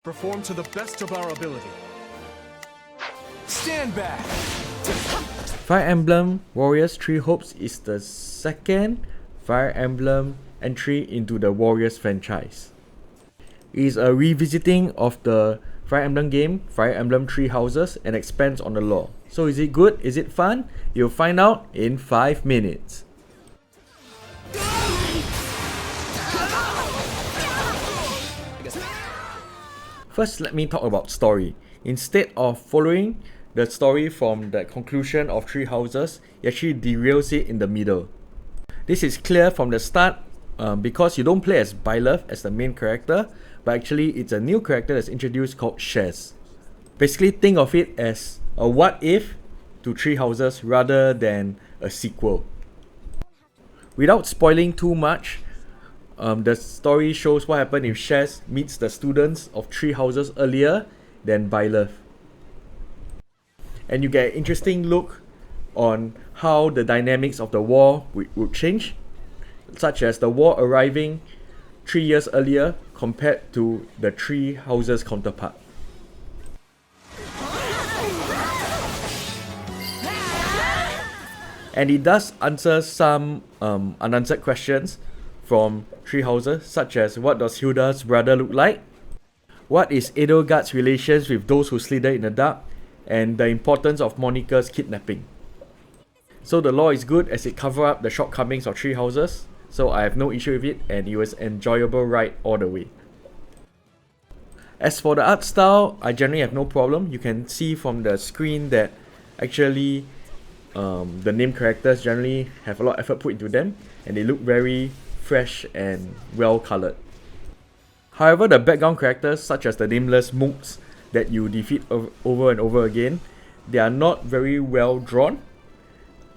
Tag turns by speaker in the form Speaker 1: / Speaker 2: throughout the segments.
Speaker 1: Perform to the best of our ability. Stand back!
Speaker 2: Fire Emblem Warriors 3 Hopes is the second Fire Emblem entry into the Warriors franchise. It is a revisiting of the Fire Emblem game, Fire Emblem 3 Houses, and expands on the lore. So is it good? Is it fun? You'll find out in 5 minutes. First, let me talk about story. Instead of following the story from the conclusion of Three Houses, it actually derails it in the middle. This is clear from the start because you don't play as Byleth as the main character, but actually it's a new character that's introduced called Shez. Basically think of it as a what if to Three Houses rather than a sequel. Without spoiling too much, the story shows what happened if Shez meets the students of Three Houses earlier than Byleth. And you get an interesting look on how the dynamics of the war would change, such as the war arriving 3 years earlier compared to the Three Houses counterpart. And it does answer some unanswered questions from Three Houses, such as what does Hilda's brother look like? What is Edelgard's relations with those who slither in the dark? And the importance of Monika's kidnapping. So the lore is good as it covers up the shortcomings of Three Houses, so I have no issue with it and it was an enjoyable ride all the way. As for the art style, I generally have no problem. You can see from the screen that actually the named characters generally have a lot of effort put into them and they look very fresh and well coloured. However, the background characters such as the nameless mooks that you defeat over and over again, they are not very well drawn.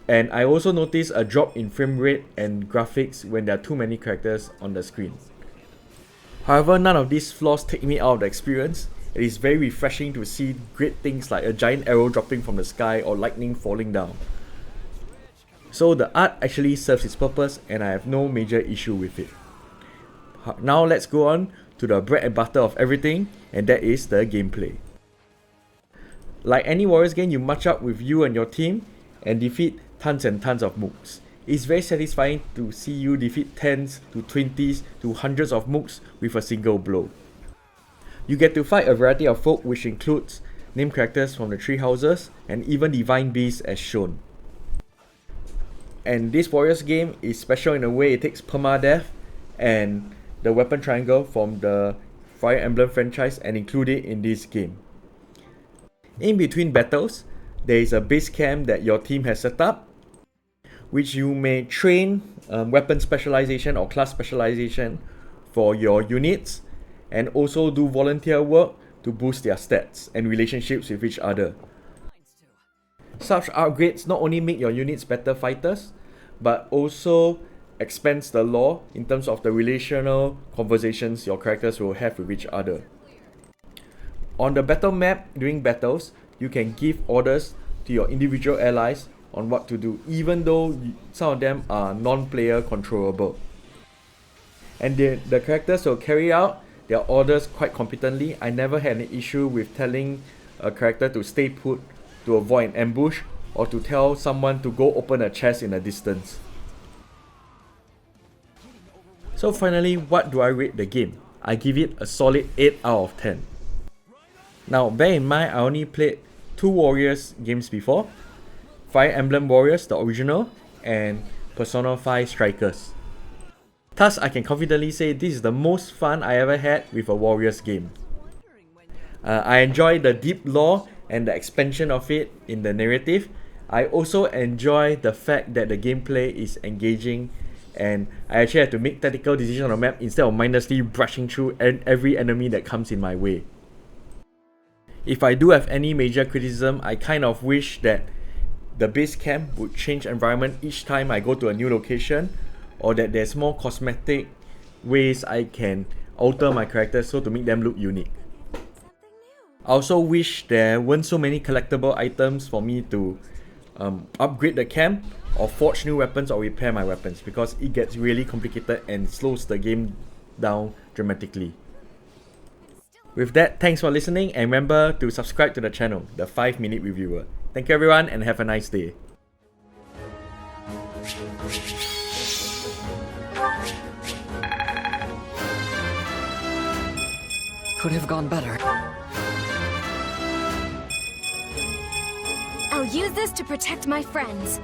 Speaker 2: And I also noticed a drop in frame rate and graphics when there are too many characters on the screen. However, none of these flaws take me out of the experience. It is very refreshing to see great things like a giant arrow dropping from the sky or lightning falling down. So the art actually serves its purpose and I have no major issue with it. Now let's go on to the bread and butter of everything, and that is the gameplay. Like any Warriors game, you match up with you and your team and defeat tons and tons of mooks. It's very satisfying to see you defeat 10s to 20s to hundreds of mooks with a single blow. You get to fight a variety of folk, which includes named characters from the Three Houses and even divine beasts as shown. And this Warriors game is special in a way it takes permadeath and the weapon triangle from the Fire Emblem franchise and include it in this game. In between battles, there is a base camp that your team has set up, which you may train weapon specialization or class specialization for your units and also do volunteer work to boost their stats and relationships with each other. Such upgrades not only make your units better fighters, but also expands the lore in terms of the relational conversations your characters will have with each other. On the battle map, during battles, you can give orders to your individual allies on what to do, even though some of them are non-player controllable. And the characters will carry out their orders quite competently. I never had an issue with telling a character to stay put to avoid an ambush or to tell someone to go open a chest in the distance. So finally, what do I rate the game? I give it a solid 8 out of 10. Now bear in mind I only played 2 Warriors games before, Fire Emblem Warriors the original and Persona 5 Strikers. Thus I can confidently say this is the most fun I ever had with a Warriors game. I enjoy the deep lore and the expansion of it in the narrative. I also enjoy the fact that the gameplay is engaging and I actually had to make tactical decisions on the map instead of mindlessly brushing through every enemy that comes in my way. If I do have any major criticism, I kind of wish that the base camp would change environment each time I go to a new location, or that there's more cosmetic ways I can alter my characters so to make them look unique. I also wish there weren't so many collectible items for me to upgrade the camp or forge new weapons or repair my weapons, because it gets really complicated and slows the game down dramatically. With that, thanks for listening, and remember to subscribe to the channel, the 5-Minute Reviewer. Thank you everyone, and have a nice day.
Speaker 3: Could have gone better.
Speaker 4: I'll use this to protect my friends.